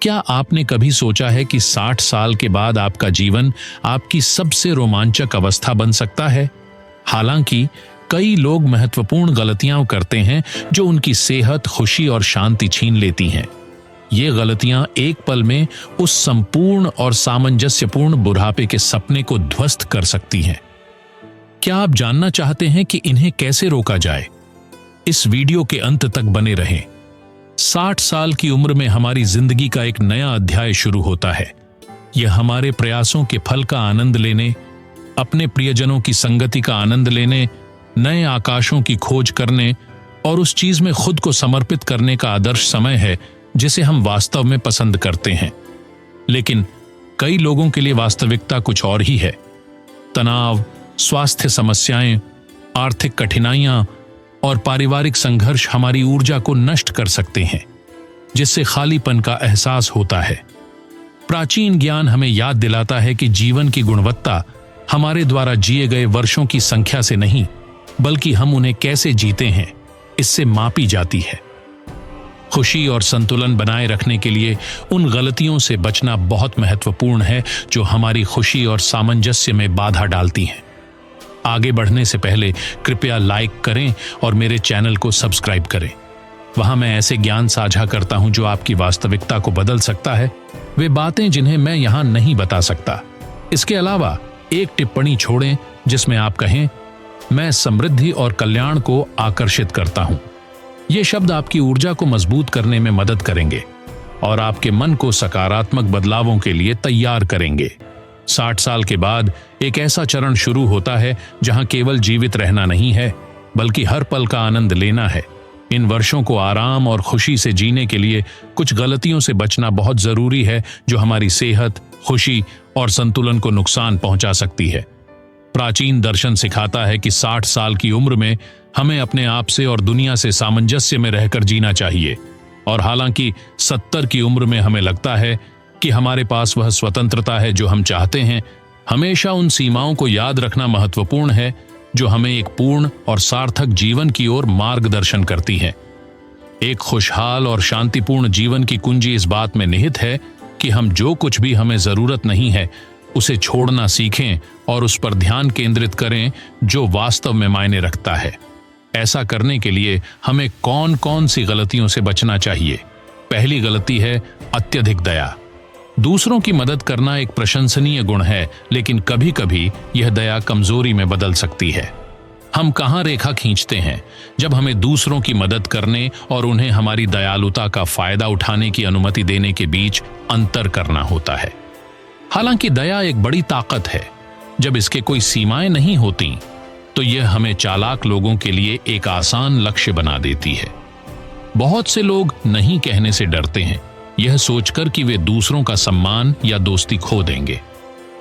क्या आपने कभी सोचा है कि 60 साल के बाद आपका जीवन आपकी सबसे रोमांचक अवस्था बन सकता है? हालांकि कई लोग महत्वपूर्ण गलतियां करते हैं जो उनकी सेहत, खुशी और शांति छीन लेती हैं। ये गलतियां एक पल में उस संपूर्ण और सामंजस्यपूर्ण बुढ़ापे के सपने को ध्वस्त कर सकती हैं। क्या आप जानना चाहते हैं कि इन्हें कैसे रोका जाए? इस वीडियो के अंत तक बने रहें। 60 साल की उम्र में हमारी जिंदगी का एक नया अध्याय शुरू होता है। यह हमारे प्रयासों के फल का आनंद लेने, अपने प्रियजनों की संगति का आनंद लेने, नए आकाशों की खोज करने और उस चीज में खुद को समर्पित करने का आदर्श समय है जिसे हम वास्तव में पसंद करते हैं। लेकिन कई लोगों के लिए वास्तविकता कुछ और ही है। तनाव, स्वास्थ्य समस्याएं, आर्थिक कठिनाइयां और पारिवारिक संघर्ष हमारी ऊर्जा को नष्ट कर सकते हैं, जिससे खालीपन का एहसास होता है। प्राचीन ज्ञान हमें याद दिलाता है कि जीवन की गुणवत्ता हमारे द्वारा जिए गए वर्षों की संख्या से नहीं, बल्कि हम उन्हें कैसे जीते हैं इससे मापी जाती है। खुशी और संतुलन बनाए रखने के लिए उन गलतियों से बचना बहुत महत्वपूर्ण है जो हमारी खुशी और सामंजस्य में बाधा डालती हैं। आगे बढ़ने से पहले कृपया लाइक करें और मेरे चैनल को सब्सक्राइब करें। वहां मैं ऐसे ज्ञान साझा करता हूं जो आपकी वास्तविकता को बदल सकता है, वे बातें जिन्हें मैं यहां नहीं बता सकता। इसके अलावा एक टिप्पणी छोड़ें जिसमें आप कहें, मैं समृद्धि और कल्याण को आकर्षित करता हूं। ये शब्द आपकी ऊर्जा को मजबूत करने में मदद करेंगे और आपके मन को सकारात्मक बदलावों के लिए तैयार करेंगे। 60 साल के बाद एक ऐसा चरण शुरू होता है जहां केवल जीवित रहना नहीं है, बल्कि हर पल का आनंद लेना है। इन वर्षों को आराम और खुशी से जीने के लिए कुछ गलतियों से बचना बहुत जरूरी है जो हमारी सेहत, खुशी और संतुलन को नुकसान पहुंचा सकती है। प्राचीन दर्शन सिखाता है कि 60 साल की उम्र में हमें अपने आप से और दुनिया से सामंजस्य में रहकर जीना चाहिए। और हालांकि 70 की उम्र में हमें लगता है कि हमारे पास वह स्वतंत्रता है जो हम चाहते हैं, हमेशा उन सीमाओं को याद रखना महत्वपूर्ण है जो हमें एक पूर्ण और सार्थक जीवन की ओर मार्गदर्शन करती हैं। एक खुशहाल और शांतिपूर्ण जीवन की कुंजी इस बात में निहित है कि हम जो कुछ भी हमें जरूरत नहीं है उसे छोड़ना सीखें और उस पर ध्यान केंद्रित करें जो वास्तव में मायने रखता है। ऐसा करने के लिए हमें कौन कौन सी गलतियों से बचना चाहिए? पहली गलती है अत्यधिक दया। दूसरों की मदद करना एक प्रशंसनीय गुण है, लेकिन कभी कभी यह दया कमजोरी में बदल सकती है। हम कहां रेखा खींचते हैं जब हमें दूसरों की मदद करने और उन्हें हमारी दयालुता का फायदा उठाने की अनुमति देने के बीच अंतर करना होता है। हालांकि दया एक बड़ी ताकत है। जब इसके कोई सीमाएं नहीं होती तो यह हमें चालाक लोगों के लिए एक आसान लक्ष्य बना देती है। बहुत से लोग नहीं कहने से डरते हैं, यह सोचकर कि वे दूसरों का सम्मान या दोस्ती खो देंगे।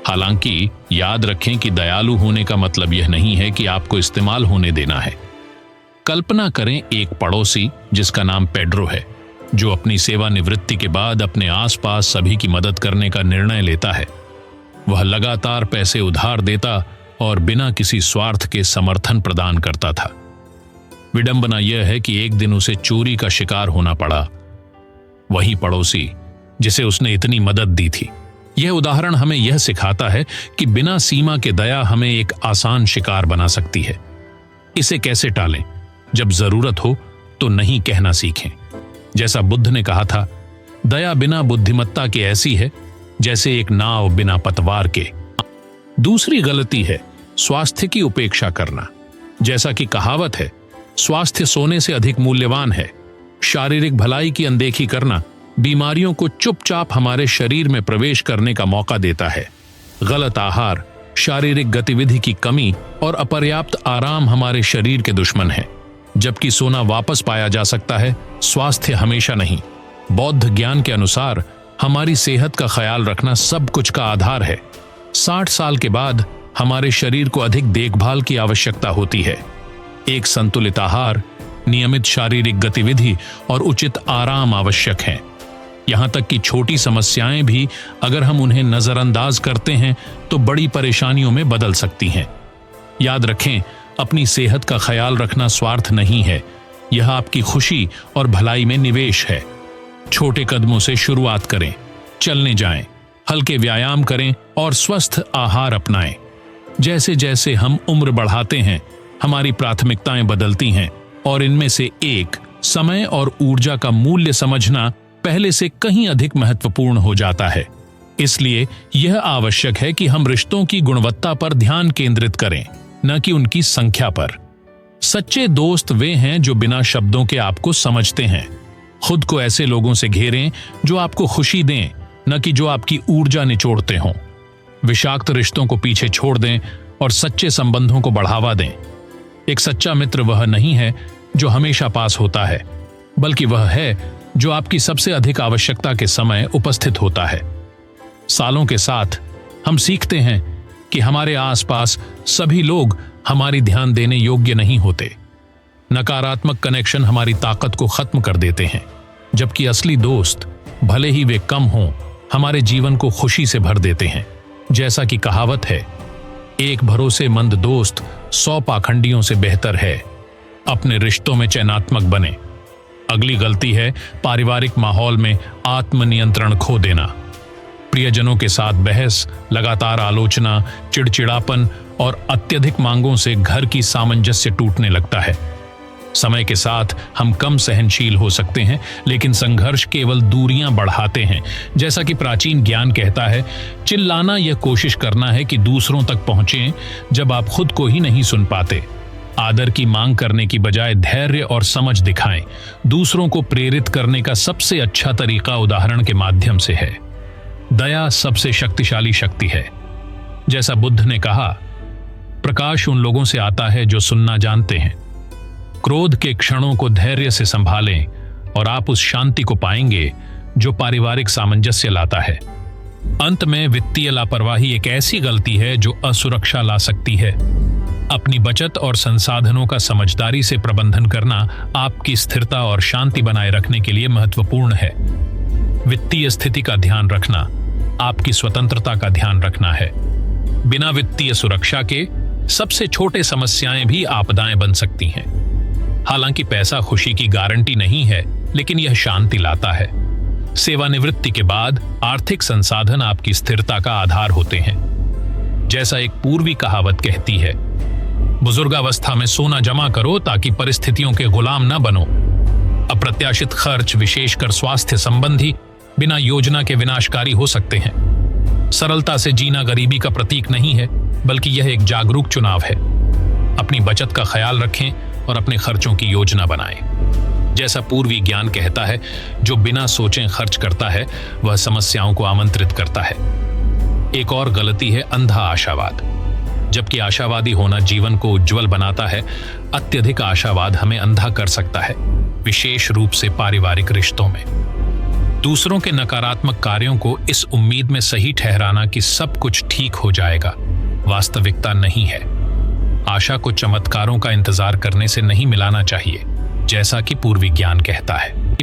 हालांकि याद रखें कि दयालु होने का मतलब यह नहीं है कि आपको इस्तेमाल होने देना है। कल्पना करें एक पड़ोसी जिसका नाम पेड्रो है, जो अपनी सेवानिवृत्ति के बाद अपने आसपास सभी की मदद करने का निर्णय लेता है। वह लगातार पैसे उधार देता और बिना किसी स्वार्थ के समर्थन प्रदान करता था। विडंबना यह है कि एक दिन उसे चोरी का शिकार होना पड़ा, वही पड़ोसी जिसे उसने इतनी मदद दी थी। यह उदाहरण हमें यह सिखाता है कि बिना सीमा के दया हमें एक आसान शिकार बना सकती है। इसे कैसे टालें? जब जरूरत हो तो नहीं कहना सीखें। जैसा बुद्ध ने कहा था, दया बिना बुद्धिमत्ता के ऐसी है जैसे एक नाव बिना पतवार के। दूसरी गलती है स्वास्थ्य की उपेक्षा करना। जैसा कि कहावत है, स्वास्थ्य सोने से अधिक मूल्यवान है। शारीरिक भलाई की अनदेखी करना बीमारियों को चुपचाप हमारे शरीर में प्रवेश करने का मौका देता है। गलत आहार, शारीरिक गतिविधि की कमी और अपर्याप्त आराम हमारे शरीर के दुश्मन हैं। जबकि सोना वापस पाया जा सकता है, स्वास्थ्य हमेशा नहीं। बौद्ध ज्ञान के अनुसार हमारी सेहत का ख्याल रखना सब कुछ का आधार है। 60 साल के बाद हमारे शरीर को अधिक देखभाल की आवश्यकता होती है। एक संतुलित आहार, नियमित शारीरिक गतिविधि और उचित आराम आवश्यक है। यहां तक कि छोटी समस्याएं भी अगर हम उन्हें नजरअंदाज करते हैं तो बड़ी परेशानियों में बदल सकती हैं। याद रखें, अपनी सेहत का ख्याल रखना स्वार्थ नहीं है, यह आपकी खुशी और भलाई में निवेश है। छोटे कदमों से शुरुआत करें, चलने जाएं, हल्के व्यायाम करें और स्वस्थ आहार अपनाएं। जैसे जैसे हम उम्र बढ़ाते हैं, हमारी प्राथमिकताएं बदलती हैं और इनमें से एक, समय और ऊर्जा का मूल्य समझना, पहले से कहीं अधिक महत्वपूर्ण हो जाता है। इसलिए यह आवश्यक है कि हम रिश्तों की गुणवत्ता पर ध्यान केंद्रित करें, न कि उनकी संख्या पर। सच्चे दोस्त वे हैं जो बिना शब्दों के आपको समझते हैं। खुद को ऐसे लोगों से घेरें जो आपको खुशी दें, न कि जो आपकी ऊर्जा निचोड़ते हों। विषाक्त रिश्तों को पीछे छोड़ दें और सच्चे संबंधों को बढ़ावा दें। एक सच्चा मित्र वह नहीं है जो हमेशा पास होता है, बल्कि वह है जो आपकी सबसे अधिक आवश्यकता के समय उपस्थित होता है। सालों के साथ हम सीखते हैं कि हमारे आसपास सभी लोग हमारी ध्यान देने योग्य नहीं होते। नकारात्मक कनेक्शन हमारी ताकत को खत्म कर देते हैं, जबकि असली दोस्त, भले ही वे कम हों, हमारे जीवन को खुशी से भर देते हैं। जैसा कि कहावत है, एक भरोसेमंद दोस्त 100 पाखंडियों से बेहतर है। अपने रिश्तों में चयनात्मक बने। अगली गलती है पारिवारिक माहौल में आत्मनियंत्रण खो देना। प्रियजनों के साथ बहस, लगातार आलोचना, चिड़चिड़ापन और अत्यधिक मांगों से घर की सामंजस्य टूटने लगता है। समय के साथ हम कम सहनशील हो सकते हैं, लेकिन संघर्ष केवल दूरियां बढ़ाते हैं। जैसा कि प्राचीन ज्ञान कहता है, चिल्लाना यह कोशिश करना है कि दूसरों तक पहुंचें जब आप खुद को ही नहीं सुन पाते। आदर की मांग करने की बजाय धैर्य और समझ दिखाएं। दूसरों को प्रेरित करने का सबसे अच्छा तरीका उदाहरण के माध्यम से है। दया सबसे शक्तिशाली शक्ति है। जैसा बुद्ध ने कहा, प्रकाश उन लोगों से आता है जो सुनना जानते हैं। क्रोध के क्षणों को धैर्य से संभालें और आप उस शांति को पाएंगे जो पारिवारिक सामंजस्य लाता है। अंत में, वित्तीय लापरवाही एक ऐसी गलती है जो असुरक्षा ला सकती है। अपनी बचत और संसाधनों का समझदारी से प्रबंधन करना आपकी स्थिरता और शांति बनाए रखने के लिए महत्वपूर्ण है। वित्तीय स्थिति का ध्यान रखना आपकी स्वतंत्रता का ध्यान रखना है। बिना वित्तीय सुरक्षा के सबसे छोटे समस्याएं भी आपदाएं बन सकती हैं। हालांकि पैसा खुशी की गारंटी नहीं है, लेकिन यह शांति लाता है। सेवानिवृत्ति के बाद आर्थिक संसाधन आपकी स्थिरता का आधार होते हैं। जैसा एक पूर्वी कहावत कहती है, बुजुर्गावस्था में सोना जमा करो ताकि परिस्थितियों के गुलाम न बनो। अप्रत्याशित खर्च, विशेषकर स्वास्थ्य संबंधी, बिना योजना के विनाशकारी हो सकते हैं। सरलता से जीना गरीबी का प्रतीक नहीं है, बल्कि यह एक जागरूक चुनाव है। अपनी बचत का ख्याल रखें और अपने खर्चों की योजना बनाएं। जैसा पूर्वी ज्ञान कहता है, जो बिना सोचे खर्च करता है वह समस्याओं को आमंत्रित करता है। एक और गलती है अंधा आशावाद। जबकि आशावादी होना जीवन को उज्जवल बनाता है, अत्यधिक आशावाद हमें अंधा कर सकता है, विशेष रूप से पारिवारिक रिश्तों में। दूसरों के नकारात्मक कार्यों को इस उम्मीद में सही ठहराना कि सब कुछ ठीक हो जाएगा, वास्तविकता नहीं है। आशा को चमत्कारों का इंतजार करने से नहीं मिलाना चाहिए, जैसा कि पूर्वी ज्ञान कहता है।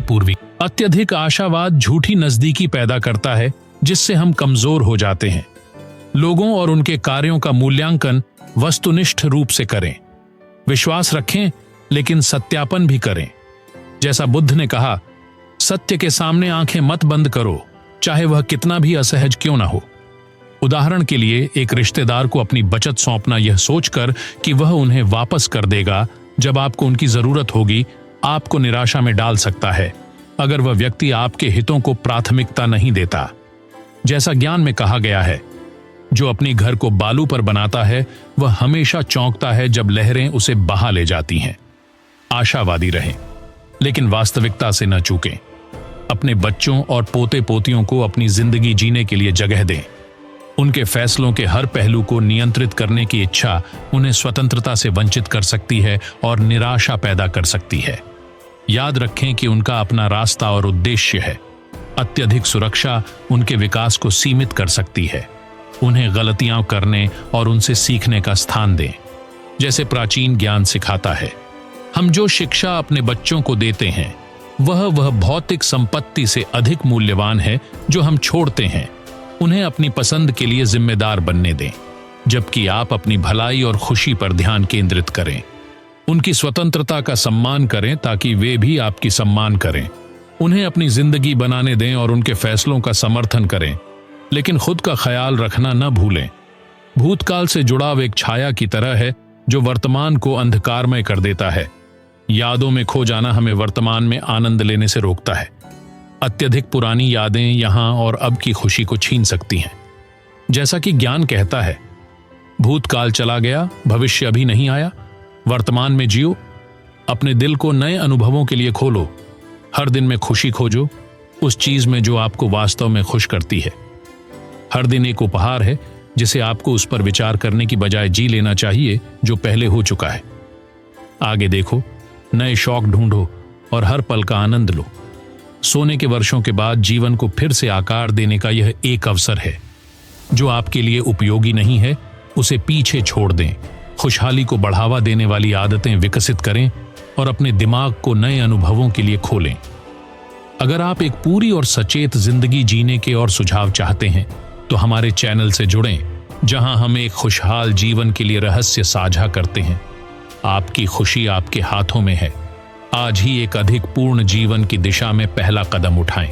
अत्यधिक आशावाद झूठी नजदीकी पैदा करता है, जिससे हम कमजोर हो जाते हैं। लोगों और उनके कार्यों का मूल्यांकन वस्तुनिष्ठ रूप से करें। विश्वास रखें, लेकिन सत्यापन भी करें। जैसा बुद्ध ने कहा, सत्य के सामने आंखें मत बंद करो, चाहे वह कितना भी असहज क्यों ना हो। उदाहरण के लिए, एक रिश्तेदार को अपनी बचत सौंपना यह सोचकर कि वह उन्हें वापस कर देगा जब आपको उनकी जरूरत होगी, आपको निराशा में डाल सकता है, अगर वह व्यक्ति आपके हितों को प्राथमिकता नहीं देता। जैसा ज्ञान में कहा गया है, जो अपने घर को बालू पर बनाता है वह हमेशा चौंकता है जब लहरें उसे बहा ले जाती हैं। आशावादी रहें, लेकिन वास्तविकता से न चूकें। अपने बच्चों और पोते पोतियों को अपनी जिंदगी जीने के लिए जगह दें। उनके फैसलों के हर पहलू को नियंत्रित करने की इच्छा उन्हें स्वतंत्रता से वंचित कर सकती है और निराशा पैदा कर सकती है। याद रखें कि उनका अपना रास्ता और उद्देश्य है। अत्यधिक सुरक्षा उनके विकास को सीमित कर सकती है। उन्हें गलतियां करने और उनसे सीखने का स्थान दें। जैसे प्राचीन ज्ञान सिखाता है, हम जो शिक्षा अपने बच्चों को देते हैं वह भौतिक संपत्ति से अधिक मूल्यवान है जो हम छोड़ते हैं। उन्हें अपनी पसंद के लिए जिम्मेदार बनने दें, जबकि आप अपनी भलाई और खुशी पर ध्यान केंद्रित करें। उनकी स्वतंत्रता का सम्मान करें ताकि वे भी आपकी सम्मान करें। उन्हें अपनी जिंदगी बनाने दें और उनके फैसलों का समर्थन करें, लेकिन खुद का ख्याल रखना न भूलें। भूतकाल से जुड़ाव एक छाया की तरह है जो वर्तमान को अंधकारमय कर देता है। यादों में खो जाना हमें वर्तमान में आनंद लेने से रोकता है। अत्यधिक पुरानी यादें यहां और अब की खुशी को छीन सकती हैं। जैसा कि ज्ञान कहता है, भूतकाल चला गया, भविष्य अभी नहीं आया। वर्तमान में जियो, अपने दिल को नए अनुभवों के लिए खोलो। हर दिन में खुशी खोजो, उस चीज में जो आपको वास्तव में खुश करती है। हर दिन एक उपहार है जिसे आपको उस पर विचार करने की बजाय जी लेना चाहिए जो पहले हो चुका है। आगे देखो, नए शौक ढूंढो और हर पल का आनंद लो। सोने के वर्षों के बाद जीवन को फिर से आकार देने का यह एक अवसर है। जो आपके लिए उपयोगी नहीं है उसे पीछे छोड़ दें। खुशहाली को बढ़ावा देने वाली आदतें विकसित करें और अपने दिमाग को नए अनुभवों के लिए खोलें। अगर आप एक पूरी और सचेत जिंदगी जीने के और सुझाव चाहते हैं तो हमारे चैनल से जुड़ें, जहां हम एक खुशहाल जीवन के लिए रहस्य साझा करते हैं। आपकी खुशी आपके हाथों में है। आज ही एक अधिक पूर्ण जीवन की दिशा में पहला कदम उठाएं।